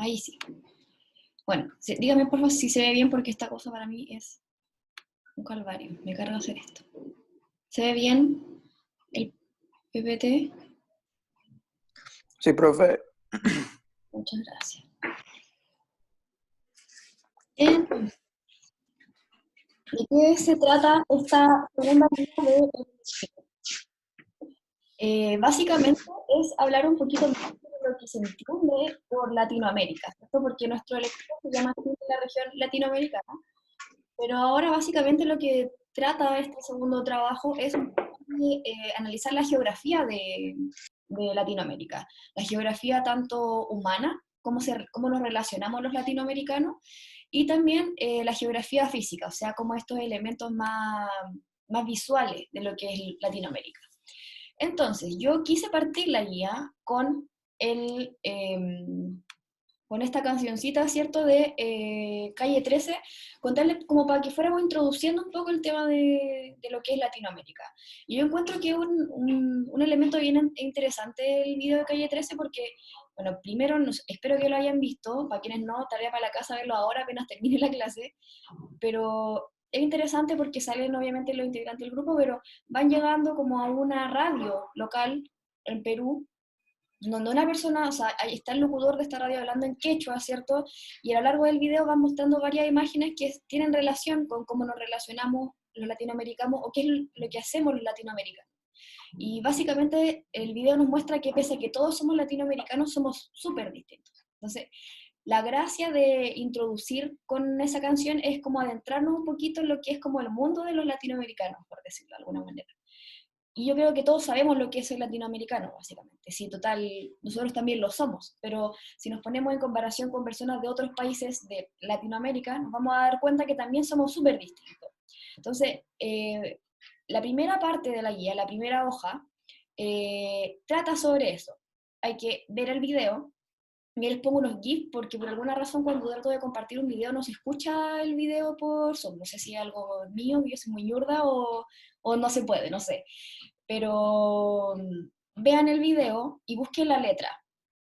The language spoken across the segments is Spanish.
Ahí sí. Bueno, dígame por favor si se ve bien porque esta cosa para mí es un calvario. Me carga hacer esto. ¿Se ve bien el PPT? Sí, profe. Muchas gracias. Entonces, ¿de qué se trata esta segunda línea de... básicamente es hablar un poquito más de lo que se entiende por Latinoamérica, ¿cierto? Porque nuestro electorado se llama así la región latinoamericana, pero ahora básicamente lo que trata este segundo trabajo es analizar la geografía de Latinoamérica, la geografía tanto humana, cómo nos relacionamos los latinoamericanos, y también la geografía física, o sea, como estos elementos más visuales de lo que es Latinoamérica. Entonces, yo quise partir la guía el, eh, con esta cancioncita, ¿cierto?, de Calle 13, contarle como para que fuéramos introduciendo un poco el tema de lo que es Latinoamérica. Y yo encuentro que un elemento bien interesante el video de Calle 13 porque, bueno, primero espero que lo hayan visto, para quienes no, tarea para la casa verlo ahora apenas termine la clase, pero es interesante porque salen obviamente los integrantes del grupo, pero van llegando como a una radio local en Perú, donde una persona, o sea, ahí está el locutor de esta radio hablando en quechua, ¿cierto? Y a lo largo del video van mostrando varias imágenes que tienen relación con cómo nos relacionamos los latinoamericanos o qué es lo que hacemos los latinoamericanos. Y básicamente el video nos muestra que pese a que todos somos latinoamericanos, somos súper distintos. Entonces, la gracia de introducir con esa canción es como adentrarnos un poquito en lo que es como el mundo de los latinoamericanos, por decirlo de alguna manera. Y yo creo que todos sabemos lo que es el latinoamericano, básicamente. Sí, total, nosotros también lo somos, pero si nos ponemos en comparación con personas de otros países de Latinoamérica, nos vamos a dar cuenta que también somos súper distintos. Entonces, la primera parte de la guía, la primera hoja, trata sobre eso. Hay que ver el video. Yo les pongo unos GIFs porque por alguna razón cuando trato de compartir un video no se escucha el video por Zoom. No sé si es algo mío, que yo soy muy ñurda o no se puede, no sé. Pero vean el video y busquen la letra.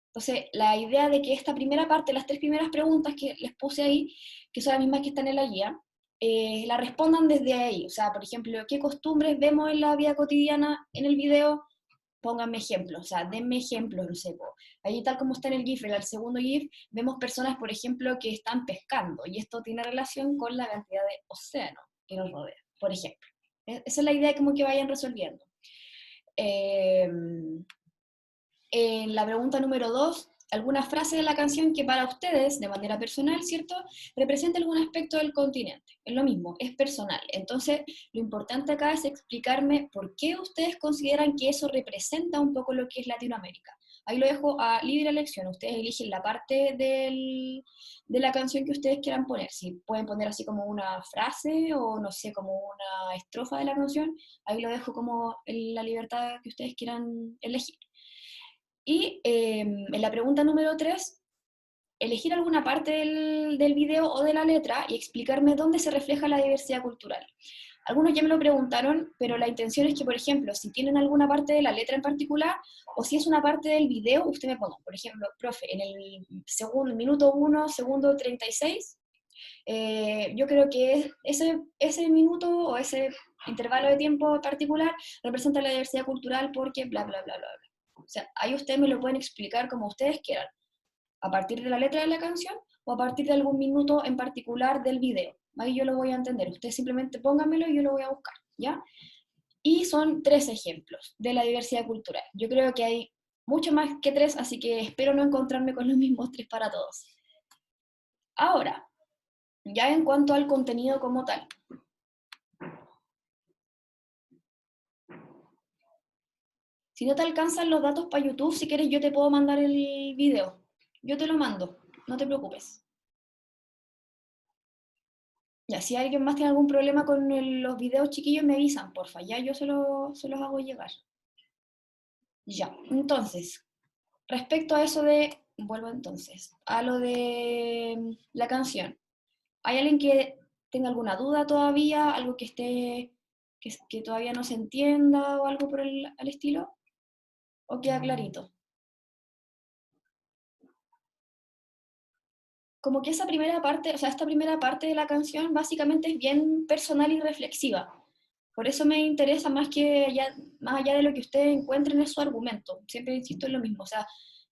Entonces, la idea de que esta primera parte, las tres primeras preguntas que les puse ahí, que son las mismas que están en la guía, la respondan desde ahí. O sea, por ejemplo, ¿qué costumbres vemos en la vida cotidiana en el video? Pónganme ejemplos, o sea, denme ejemplos, no sé. Ahí tal como está en el GIF, en el segundo GIF, vemos personas, por ejemplo, que están pescando, y esto tiene relación con la cantidad de océano que nos rodea, por ejemplo. Esa es la idea como que vayan resolviendo. Eh, en la pregunta número 2, alguna frase de la canción que para ustedes, de manera personal, ¿cierto?, represente algún aspecto del continente. Es lo mismo, es personal. Entonces, lo importante acá es explicarme por qué ustedes consideran que eso representa un poco lo que es Latinoamérica. Ahí lo dejo a libre elección. Ustedes eligen la parte de la canción que ustedes quieran poner. Si pueden poner así como una frase o no sé, como una estrofa de la canción, ahí lo dejo como en la libertad que ustedes quieran elegir. Y en la pregunta número 3, elegir alguna parte del video o de la letra y explicarme dónde se refleja la diversidad cultural. Algunos ya me lo preguntaron, pero la intención es que, por ejemplo, si tienen alguna parte de la letra en particular, o si es una parte del video, usted me ponga, por ejemplo, profe, en el minuto 1, segundo 36, yo creo que ese minuto o ese intervalo de tiempo particular representa la diversidad cultural porque bla, bla, bla, bla, bla. O sea, ahí ustedes me lo pueden explicar como ustedes quieran, a partir de la letra de la canción o a partir de algún minuto en particular del video. Ahí yo lo voy a entender. Ustedes simplemente pónganmelo y yo lo voy a buscar, ¿ya? Y son 3 ejemplos de la diversidad cultural. Yo creo que hay mucho más que 3, así que espero no encontrarme con los mismos 3 para todos. Ahora, ya en cuanto al contenido como tal. Si no te alcanzan los datos para YouTube, si quieres yo te puedo mandar el video. Yo te lo mando, no te preocupes. Ya, si alguien más tiene algún problema con los videos chiquillos, me avisan, porfa. Ya yo se los hago llegar. Ya, entonces, respecto a eso vuelvo entonces, a lo de la canción. ¿Hay alguien que tenga alguna duda todavía? ¿Algo que que todavía no se entienda o algo por al estilo? ¿O queda clarito? como que esa primera parte, o sea, esta primera parte de la canción básicamente es bien personal y reflexiva. Por eso me interesa más allá de lo que ustedes encuentren en su argumento. Siempre insisto en lo mismo. O sea,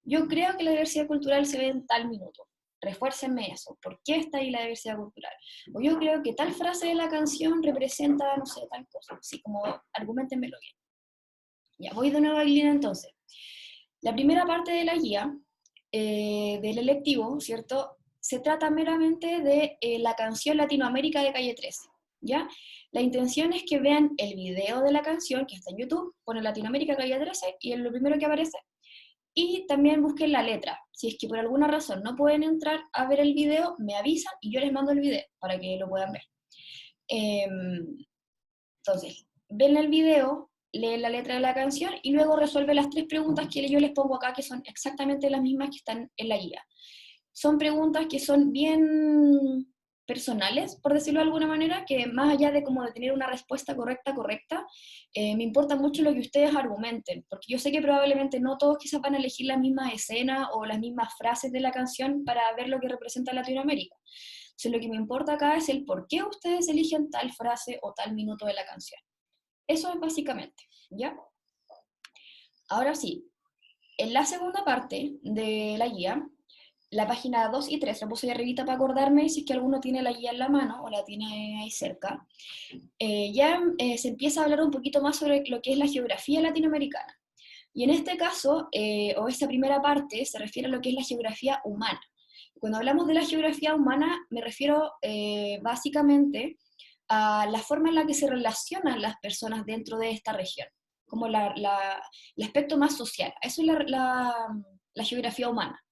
yo creo que la diversidad cultural se ve en tal minuto. Refuércenme eso. ¿Por qué está ahí la diversidad cultural? O yo creo que tal frase de la canción representa, no sé, tal cosa. Así como, argumentenmelo bien. Ya, voy de nuevo a Lina entonces. La primera parte de la guía del electivo, ¿cierto? Se trata meramente de la canción Latinoamérica de Calle 13, ¿ya? La intención es que vean el video de la canción, que está en YouTube, pone Latinoamérica Calle 13, y es lo primero que aparece. Y también busquen la letra. Si es que por alguna razón no pueden entrar a ver el video, me avisan y yo les mando el video para que lo puedan ver. Entonces, ven el video, leen la letra de la canción y luego resuelve las 3 preguntas que yo les pongo acá, que son exactamente las mismas que están en la guía. Son preguntas que son bien personales, por decirlo de alguna manera, que más allá de como de tener una respuesta correcta, me importa mucho lo que ustedes argumenten, porque yo sé que probablemente no todos quizás van a elegir las mismas escenas o las mismas frases de la canción para ver lo que representa Latinoamérica. Entonces, lo que me importa acá es el por qué ustedes eligen tal frase o tal minuto de la canción. Eso es básicamente, ¿ya? Ahora sí, en la segunda parte de la guía, la página 2 y 3, la puse ahí arribita para acordarme si es que alguno tiene la guía en la mano o la tiene ahí cerca, se empieza a hablar un poquito más sobre lo que es la geografía latinoamericana. Y en este caso, o esta primera parte, se refiere a lo que es la geografía humana. Cuando hablamos de la geografía humana, me refiero básicamente a la forma en la que se relacionan las personas dentro de esta región, como el aspecto más social. Eso es la geografía humana.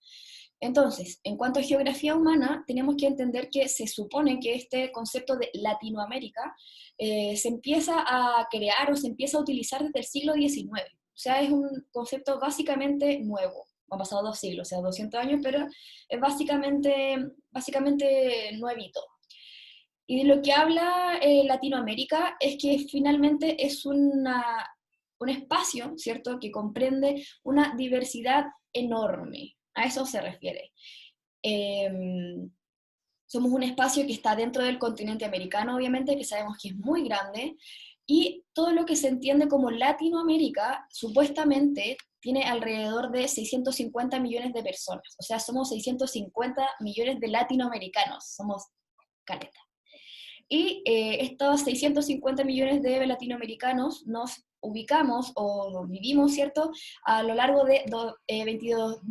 Entonces, en cuanto a geografía humana, tenemos que entender que se supone que este concepto de Latinoamérica se empieza a crear o se empieza a utilizar desde el siglo XIX. O sea, es un concepto básicamente nuevo. Han pasado 2 siglos, o sea, 200 años, pero es básicamente nuevito. Y de lo que habla Latinoamérica es que finalmente es un espacio, ¿cierto?, que comprende una diversidad enorme. A eso se refiere. Eh, Somos un espacio que está dentro del continente americano, obviamente, que sabemos que es muy grande, y todo lo que se entiende como Latinoamérica, supuestamente, tiene alrededor de 650 millones de personas. O sea, somos 650 millones de latinoamericanos, somos caleta. Y estos 650 millones de latinoamericanos nos ubicamos o vivimos, ¿cierto?, a lo largo de 22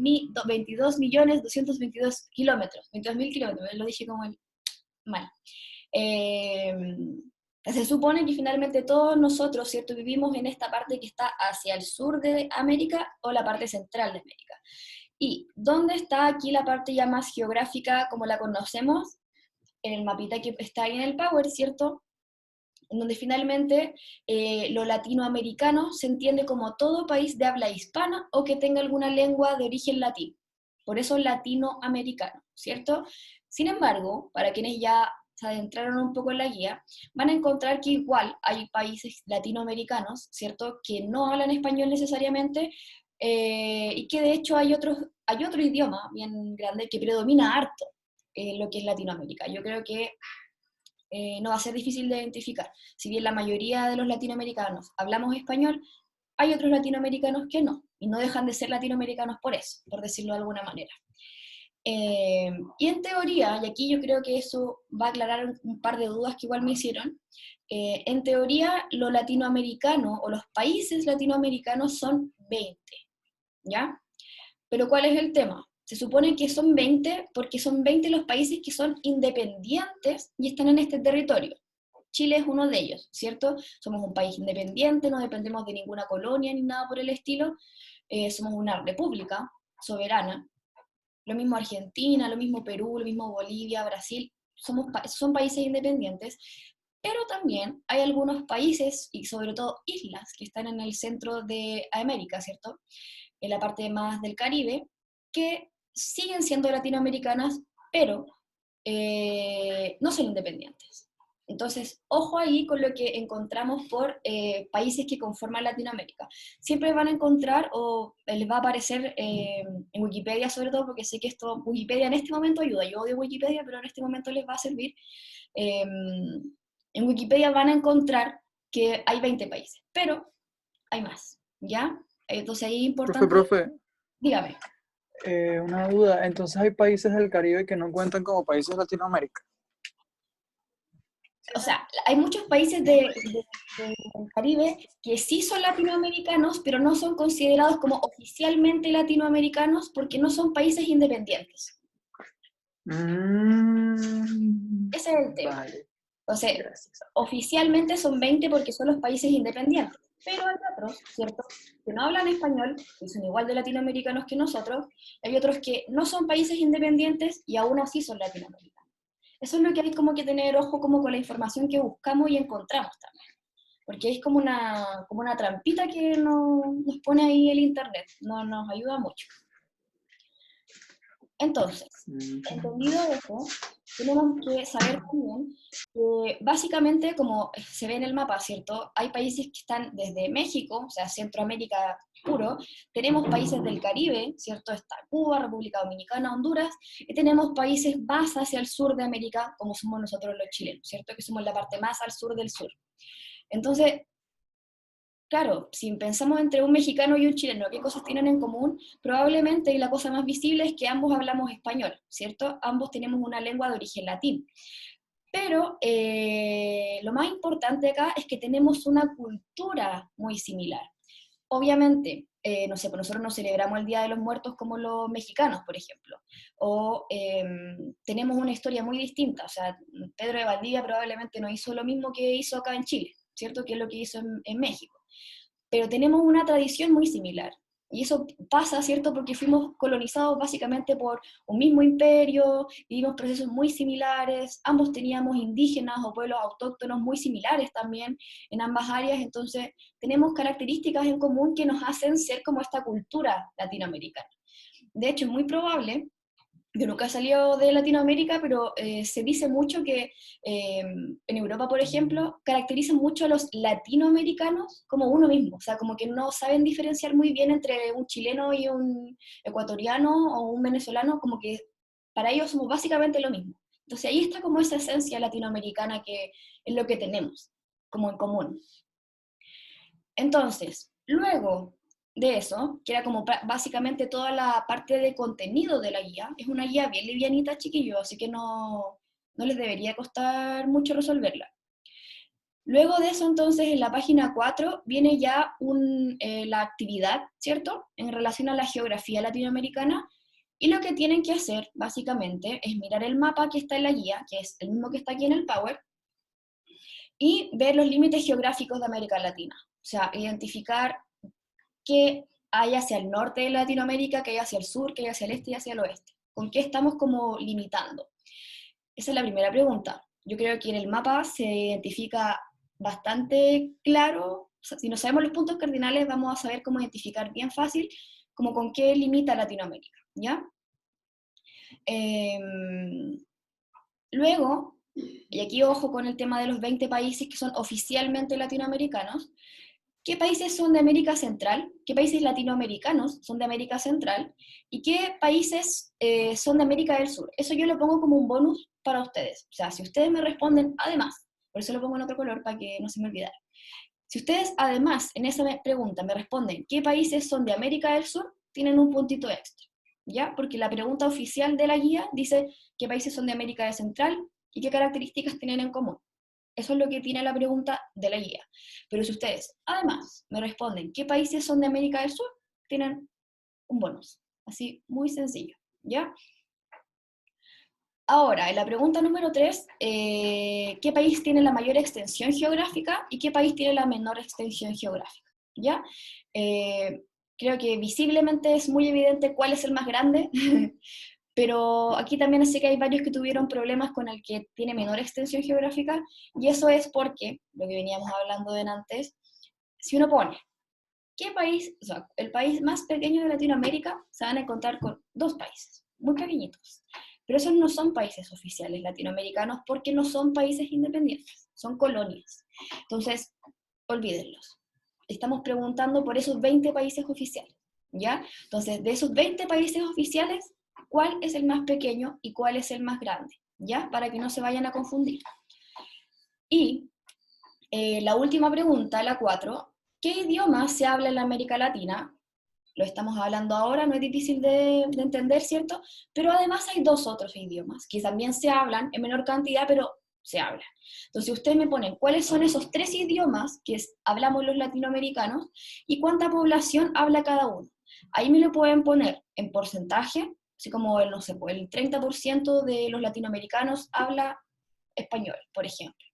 millones 222 kilómetros, 22.000 kilómetros, lo dije como mal. Eh, Se supone que finalmente todos nosotros, ¿cierto?, vivimos en esta parte que está hacia el sur de América o la parte central de América. ¿Y dónde está aquí la parte ya más geográfica como la conocemos? En el mapita que está ahí en el Power, ¿cierto? En donde finalmente lo latinoamericano se entiende como todo país de habla hispana o que tenga alguna lengua de origen latino. Por eso latinoamericano, ¿cierto? Sin embargo, para quienes ya se adentraron un poco en la guía, van a encontrar que igual hay países latinoamericanos, ¿cierto?, que no hablan español necesariamente y que de hecho hay otro idioma bien grande que predomina harto lo que es Latinoamérica. Yo creo que no va a ser difícil de identificar. Si bien la mayoría de los latinoamericanos hablamos español, hay otros latinoamericanos que no, y no dejan de ser latinoamericanos por eso, por decirlo de alguna manera. Y en teoría, y aquí yo creo que eso va a aclarar un par de dudas que igual me hicieron, en teoría lo latinoamericano o los países latinoamericanos son 20, ¿ya? Pero ¿cuál es el tema? Se supone que son 20 porque son 20 los países que son independientes y están en este territorio. Chile es uno de ellos, ¿cierto? Somos un país independiente, no dependemos de ninguna colonia ni nada por el estilo. Somos una república soberana. Lo mismo Argentina, lo mismo Perú, lo mismo Bolivia, Brasil. Son países independientes, pero también hay algunos países, y sobre todo islas, que están en el centro de América, ¿cierto?, en la parte más del Caribe, que siguen siendo latinoamericanas, pero no son independientes. Entonces, ojo ahí con lo que encontramos por países que conforman Latinoamérica. Siempre van a encontrar, o les va a aparecer en Wikipedia sobre todo, porque sé que esto, Wikipedia en este momento ayuda. Yo odio Wikipedia, pero en este momento les va a servir. eh, en Wikipedia van a encontrar que hay 20 países, pero hay más, ¿ya? Entonces ahí es importante, Profe, dígame. una duda. Entonces hay países del Caribe que no cuentan como países de Latinoamérica. O sea, hay muchos países del Caribe que sí son latinoamericanos, pero no son considerados como oficialmente latinoamericanos porque no son países independientes. Mm, Ese es el tema. vale, Entonces, gracias. oficialmente son 20 porque son los países independientes, pero hay otros, ¿cierto?, que no hablan español y son igual de latinoamericanos que nosotros, y hay otros que no son países independientes y aún así son latinoamericanos. Eso es lo que hay como que tener ojo como con la información que buscamos y encontramos también. Porque es como una trampita que nos pone ahí el Internet, no nos ayuda mucho. Entonces, entendido eso, tenemos que saber también que básicamente, como se ve en el mapa, ¿cierto? Hay países que están desde México, o sea, Centroamérica puro, tenemos países del Caribe, ¿cierto? Está Cuba, República Dominicana, Honduras, y tenemos países más hacia el sur de América, como somos nosotros los chilenos, ¿cierto? Que somos la parte más al sur del sur. Entonces, claro, si pensamos entre un mexicano y un chileno, ¿qué cosas tienen en común? Probablemente, y la cosa más visible es que ambos hablamos español, ¿cierto? Ambos tenemos una lengua de origen latín. Pero lo más importante acá es que tenemos una cultura muy similar. Obviamente, no sé, pues nosotros no celebramos el Día de los Muertos como los mexicanos, por ejemplo, o tenemos una historia muy distinta, o sea, Pedro de Valdivia probablemente no hizo lo mismo que hizo acá en Chile, ¿cierto? Que es lo que hizo en México, pero tenemos una tradición muy similar. Y eso pasa, ¿cierto? Porque fuimos colonizados básicamente por un mismo imperio, vivimos procesos muy similares, ambos teníamos indígenas o pueblos autóctonos muy similares también en ambas áreas, entonces tenemos características en común que nos hacen ser como esta cultura latinoamericana. De hecho, es muy probable, yo nunca he salido de Latinoamérica, pero se dice mucho que en Europa, por ejemplo, caracterizan mucho a los latinoamericanos como uno mismo, o sea, como que no saben diferenciar muy bien entre un chileno y un ecuatoriano o un venezolano, como que para ellos somos básicamente lo mismo. Entonces ahí está como esa esencia latinoamericana que es lo que tenemos como en común. Entonces, luego de eso, que era como básicamente toda la parte de contenido de la guía, es una guía bien livianita, chiquillos, así que no les debería costar mucho resolverla. Luego de eso, entonces, en la página 4 viene ya la actividad, ¿cierto?, en relación a la geografía latinoamericana, y lo que tienen que hacer, básicamente, es mirar el mapa que está en la guía, que es el mismo que está aquí en el Power, y ver los límites geográficos de América Latina. O sea, identificar qué hay hacia el norte de Latinoamérica, qué hay hacia el sur, qué hay hacia el este y hacia el oeste. ¿Con qué estamos como limitando? Esa es la primera pregunta. Yo creo que en el mapa se identifica bastante claro, o sea, si no sabemos los puntos cardinales, vamos a saber cómo identificar bien fácil como con qué limita Latinoamérica, ¿ya? Eh, Luego, y aquí ojo con el tema de los 20 países que son oficialmente latinoamericanos, ¿qué países son de América Central? ¿Qué países latinoamericanos son de América Central? ¿Y qué países son de América del Sur? Eso yo lo pongo como un bonus para ustedes. O sea, si ustedes me responden además, por eso lo pongo en otro color para que no se me olvidara. Si ustedes además en esa pregunta me responden qué países son de América del Sur, tienen un puntito extra, ¿ya? Porque la pregunta oficial de la guía dice qué países son de América Central y qué características tienen en común. Eso es lo que tiene la pregunta de la guía. Pero si ustedes, además, me responden qué países son de América del Sur, tienen un bonus. Así, muy sencillo, ¿ya? Ahora, en la pregunta número 3, ¿qué país tiene la mayor extensión geográfica y qué país tiene la menor extensión geográfica? ¿Ya? Eh, Creo que visiblemente es muy evidente cuál es el más grande, pero aquí también sé que hay varios que tuvieron problemas con el que tiene menor extensión geográfica, y eso es porque, lo que veníamos hablando de antes, si uno pone, ¿qué país, o sea, el país más pequeño de Latinoamérica, se van a encontrar con dos países, muy pequeñitos. Pero esos no son países oficiales latinoamericanos porque no son países independientes, son colonias. Entonces, olvídenlos. Estamos preguntando por esos 20 países oficiales, ¿ya? Entonces, de esos 20 países oficiales, ¿cuál es el más pequeño y cuál es el más grande? ¿Ya? Para que no se vayan a confundir. Y la última pregunta, la 4, ¿qué idioma se habla en la América Latina? Lo estamos hablando ahora, no es difícil de entender, ¿cierto? Pero además hay dos otros idiomas que también se hablan en menor cantidad, pero se hablan. Entonces ustedes me ponen cuáles son esos tres idiomas que hablamos los latinoamericanos y cuánta población habla cada uno. Ahí me lo pueden poner en porcentaje, así como el, no sé, pues, el 30% de los latinoamericanos habla español, por ejemplo.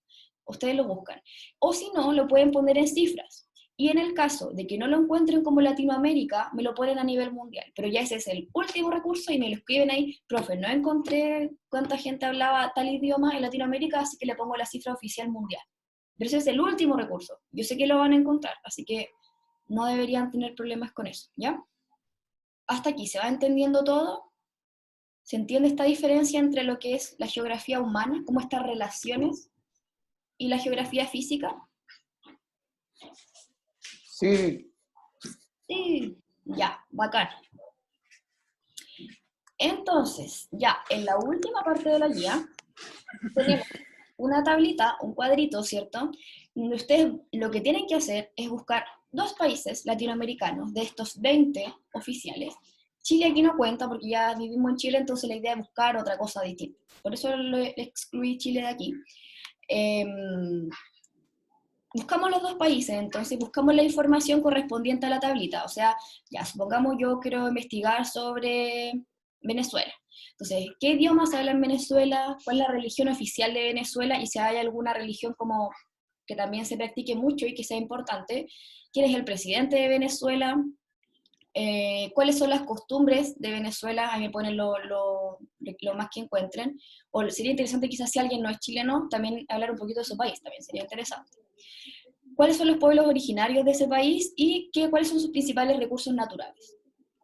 Ustedes lo buscan. O si no, lo pueden poner en cifras. Y en el caso de que no lo encuentren como Latinoamérica, me lo ponen a nivel mundial. Pero ya ese es el último recurso y me lo escriben ahí, profe, no encontré cuánta gente hablaba tal idioma en Latinoamérica, así que le pongo la cifra oficial mundial. Pero ese es el último recurso. Yo sé que lo van a encontrar, así que no deberían tener problemas con eso, ¿ya? Hasta aquí, ¿se va entendiendo todo? ¿Se entiende esta diferencia entre lo que es la geografía humana, como estas relaciones, y la geografía física? Sí, Sí, ya, bacán. Entonces, ya en la última parte de la guía tenemos una tablita, un cuadrito, ¿cierto? Donde ustedes lo que tienen que hacer es buscar dos países latinoamericanos de estos 20 oficiales. Chile aquí no cuenta porque ya vivimos en Chile, entonces la idea es buscar otra cosa distinta. Por eso excluí Chile de aquí. Buscamos los dos países, entonces buscamos la información correspondiente a la tablita. O sea, ya, supongamos yo quiero investigar sobre Venezuela. Entonces, ¿qué idioma se habla en Venezuela? ¿Cuál es la religión oficial de Venezuela? Y si hay alguna religión como que también se practique mucho y que sea importante. ¿Quién es el presidente de Venezuela? ¿Cuáles son las costumbres de Venezuela? Ahí me ponen lo más que encuentren. O sería interesante quizás si alguien no es chileno, también hablar un poquito de su país, también sería interesante. ¿Cuáles son los pueblos originarios de ese país y cuáles son sus principales recursos naturales?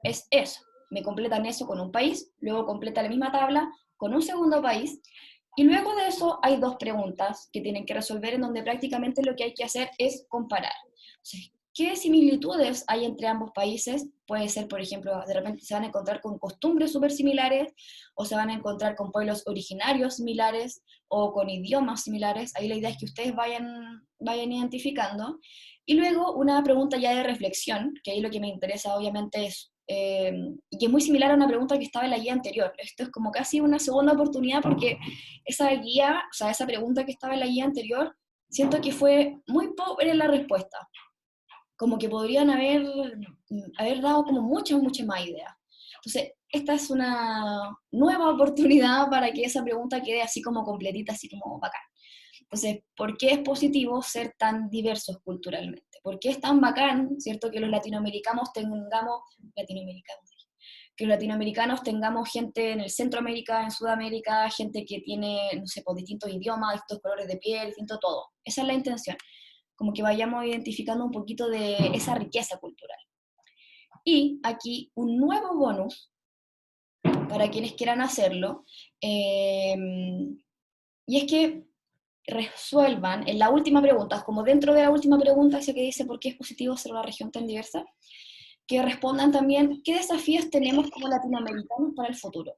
Es eso. Me completan eso con un país, luego completa la misma tabla con un segundo país, y luego de eso hay dos preguntas que tienen que resolver en donde prácticamente lo que hay que hacer es comparar. O sea, ¿qué similitudes hay entre ambos países? Puede ser, por ejemplo, de repente se van a encontrar con costumbres súper similares, o se van a encontrar con pueblos originarios similares, o con idiomas similares. Ahí la idea es que ustedes vayan identificando. Y luego una pregunta ya de reflexión, que ahí lo que me interesa obviamente es, y que es muy similar a una pregunta que estaba en la guía anterior. Esto es como casi una segunda oportunidad porque esa guía, o sea, esa pregunta que estaba en la guía anterior, siento que fue muy pobre en la respuesta. Como que podrían haber dado como muchas más ideas. Entonces, esta es una nueva oportunidad para que esa pregunta quede así como completita, así como bacán. Entonces, ¿por qué es positivo ser tan diversos culturalmente? ¿Por qué es tan bacán, cierto, que los que los latinoamericanos tengamos gente en el Centroamérica, en Sudamérica, gente que tiene, no sé, pues, distintos idiomas, distintos colores de piel, distinto todo? Esa es la intención, como que vayamos identificando un poquito de esa riqueza cultural. Y aquí un nuevo bonus para quienes quieran hacerlo, y es que resuelvan en la última pregunta, como dentro de la última pregunta, esa que dice ¿por qué es positivo ser una región tan diversa? Que respondan también qué desafíos tenemos como latinoamericanos para el futuro.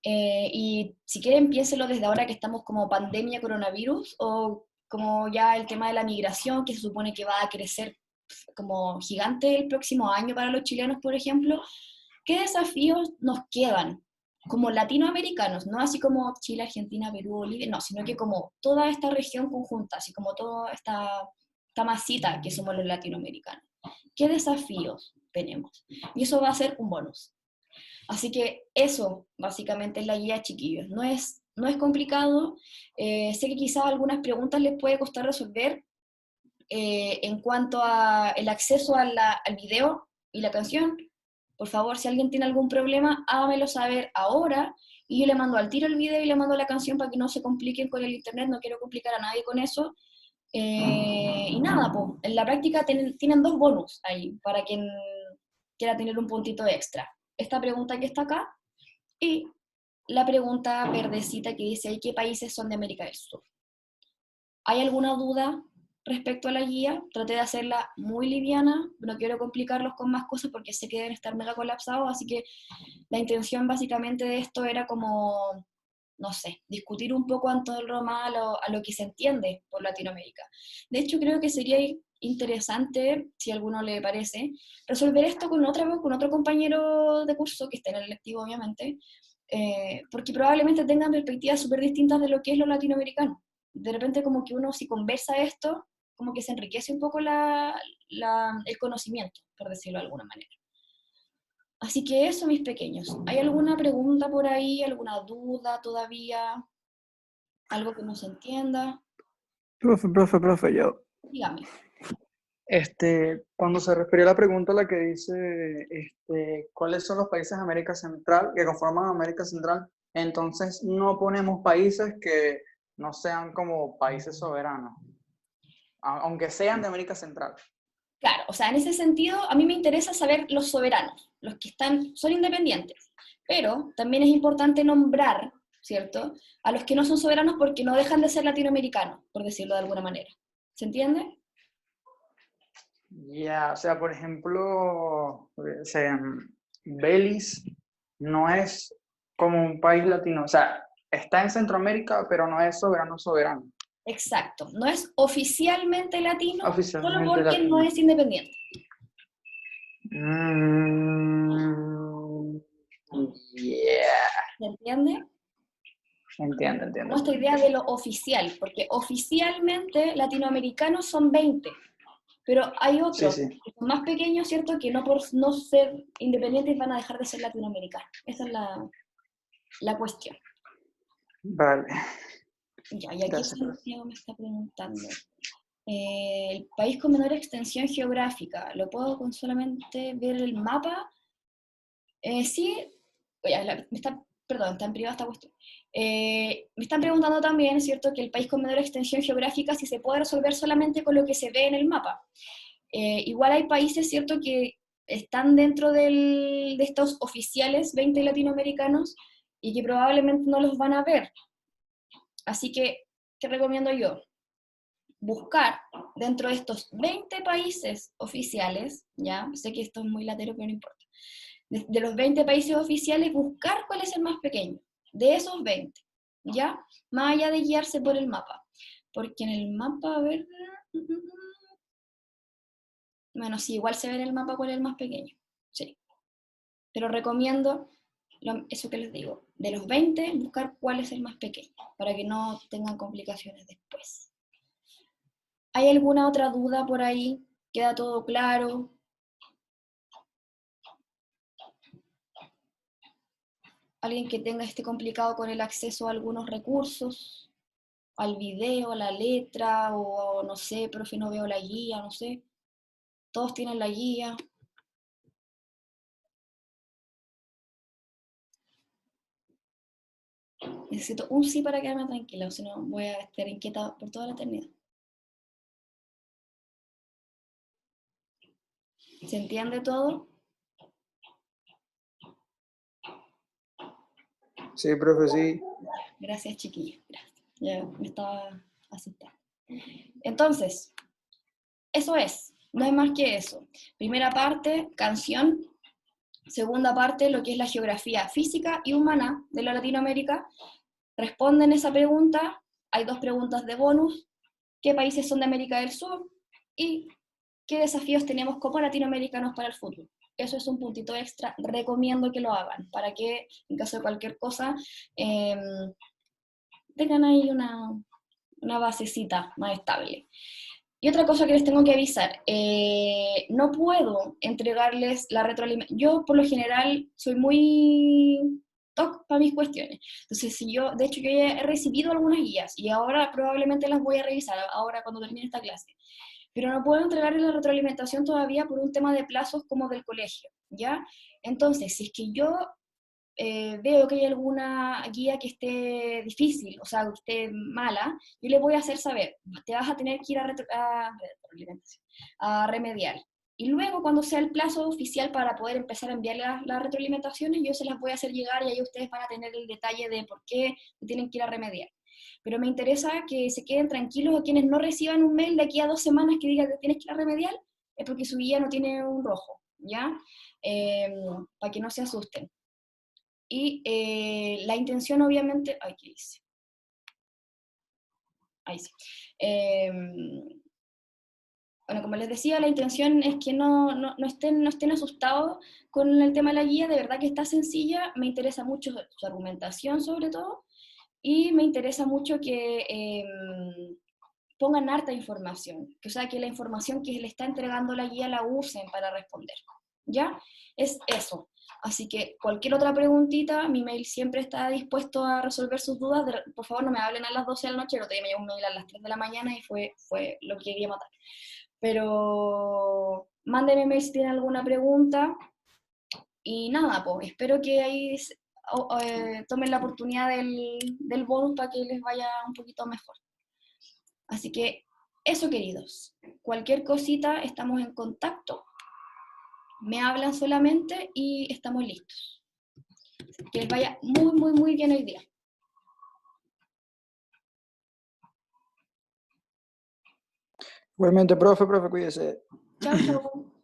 Y si quieren, piénselo desde ahora que estamos como pandemia coronavirus, o como ya el tema de la migración, que se supone que va a crecer como gigante el próximo año para los chilenos, por ejemplo. ¿Qué desafíos nos quedan como latinoamericanos? No así como Chile, Argentina, Perú, Bolivia, no, sino que como toda esta región conjunta, así como toda esta masita que somos los latinoamericanos. ¿Qué desafíos tenemos? Y eso va a ser un bonus. Así que eso básicamente es la guía, chiquillos. No es complicado. Sé que quizás algunas preguntas les puede costar resolver en cuanto a el acceso al video y la canción. Por favor, si alguien tiene algún problema, hágamelo saber ahora y yo le mando al tiro el video y le mando la canción para que no se compliquen con el internet. No quiero complicar a nadie con eso. Y nada, pues, en la práctica tienen dos bonus ahí para quien quiera tener un puntito extra. Esta pregunta que está acá y la pregunta verdecita que dice ahí, ¿qué países son de América del Sur? ¿Hay alguna duda respecto a la guía? Traté de hacerla muy liviana, no quiero complicarlos con más cosas porque sé que deben estar mega colapsados, así que la intención básicamente de esto era como, no sé, discutir un poco en torno más a lo que se entiende por Latinoamérica. De hecho, creo que sería interesante, si a alguno le parece, resolver esto con otro compañero de curso que esté en el lectivo, obviamente, porque probablemente tengan perspectivas súper distintas de lo que es lo latinoamericano. De repente como que uno si conversa esto, como que se enriquece un poco el conocimiento, por decirlo de alguna manera. Así que eso, mis pequeños. ¿Hay alguna pregunta por ahí? ¿Alguna duda todavía? ¿Algo que no se entienda? Profe, yo. Dígame. Cuando se refería a la pregunta, la que dice, ¿cuáles son los países de América Central que conforman América Central? Entonces, no ponemos países que no sean como países soberanos, aunque sean de América Central. Claro, o sea, en ese sentido, a mí me interesa saber los soberanos, los que son independientes, pero también es importante nombrar, ¿cierto?, a los que no son soberanos porque no dejan de ser latinoamericanos, por decirlo de alguna manera. ¿Se entiende? Ya, o sea, por ejemplo, Belice no es como un país latino, o sea, está en Centroamérica, pero no es soberano soberano, Exacto. No es oficialmente latino solo oficialmente porque no latino. es independiente. Mm, yeah, ¿Se entiende? Como entiendo. esta idea de lo oficial, porque oficialmente latinoamericanos son 20, pero hay Sí, otros sí, que son más pequeños, ¿cierto?, que no por no ser independientes van a dejar de ser latinoamericanos. Esa es la cuestión. vale, Ya, y aquí gracias, profe. Santiago me está preguntando. El país con menor extensión geográfica, ¿lo puedo con solamente ver el mapa? Sí, oye, perdón, está en privada esta cuestión. Me están preguntando también, ¿cierto?, que el país con menor extensión geográfica, si se puede resolver solamente con lo que se ve en el mapa. Igual hay países, ¿cierto?, que están dentro de estos oficiales 20 latinoamericanos y que probablemente no los van a ver. Así que, ¿qué recomiendo yo? Buscar dentro de estos 20 países oficiales, ya, sé que esto es muy latero, pero no importa, de los 20 países oficiales, buscar cuál es el más pequeño, de esos 20, ¿ya? Más allá de guiarse por el mapa, porque en el mapa, a ver, bueno, sí, igual se ve en el mapa cuál es el más pequeño, sí, pero recomiendo eso que les digo, de los 20, buscar cuál es el más pequeño, para que no tengan complicaciones después. ¿Hay alguna otra duda por ahí? ¿Queda todo claro? ¿Alguien que tenga complicado con el acceso a algunos recursos? Al video, a la letra, o no sé, profe, no veo la guía, no sé. Todos tienen la guía. Necesito un sí para quedarme tranquila, o si no voy a estar inquieta por toda la eternidad. ¿Se entiende todo? Sí, profe, sí. Gracias, chiquilla. Gracias. Ya me estaba asustando. Entonces, eso es. No hay más que eso. Primera parte, canción. Segunda parte, lo que es la geografía física y humana de la Latinoamérica. Responden esa pregunta. Hay dos preguntas de bonus. ¿Qué países son de América del Sur? Y qué desafíos tenemos como latinoamericanos para el futuro. Eso es un puntito extra, recomiendo que lo hagan, para que en caso de cualquier cosa eh, tengan ahí una basecita más estable. Y otra cosa que les tengo que avisar, no puedo entregarles la retroalimentación. Yo por lo general soy muy toc para mis cuestiones. Entonces, si yo, de hecho, yo ya he recibido algunas guías y ahora probablemente las voy a revisar, ahora cuando termine esta clase. Pero no puedo entregarles la retroalimentación todavía por un tema de plazos como del colegio, ¿ya? Entonces, si es que yo veo que hay alguna guía que esté difícil, o sea, que esté mala, yo le voy a hacer saber, te vas a tener que ir a remediar. Y luego, cuando sea el plazo oficial para poder empezar a enviar las retroalimentaciones, yo se las voy a hacer llegar y ahí ustedes van a tener el detalle de por qué tienen que ir a remediar. Pero me interesa que se queden tranquilos a quienes no reciban un mail de aquí a 2 semanas que diga que tienes que ir a remediar, es porque su guía no tiene un rojo, ¿ya? Para que no se asusten. Y la intención, obviamente, ay, ¿qué hice? Ahí sí. Bueno, como les decía, la intención es que no estén asustados con el tema de la guía, de verdad que está sencilla, me interesa mucho su argumentación sobre todo, y me interesa mucho que pongan harta información, que, o sea, que la información que le está entregando la guía la usen para responder, ¿ya? Es eso. Así que cualquier otra preguntita, mi mail siempre está dispuesto a resolver sus dudas. Por favor, no me hablen a las 12 de la noche, el otro día me llegó un mail a las 3 de la mañana y fue lo que quería matar. Pero mándenme mail si tienen alguna pregunta. Y nada, pues espero que ahí tomen la oportunidad del bonus para que les vaya un poquito mejor. Así que eso, queridos. Cualquier cosita, estamos en contacto. Me hablan solamente y estamos listos. Que les vaya muy, muy, muy bien hoy día. Igualmente, profe, cuídese. Chao, chao.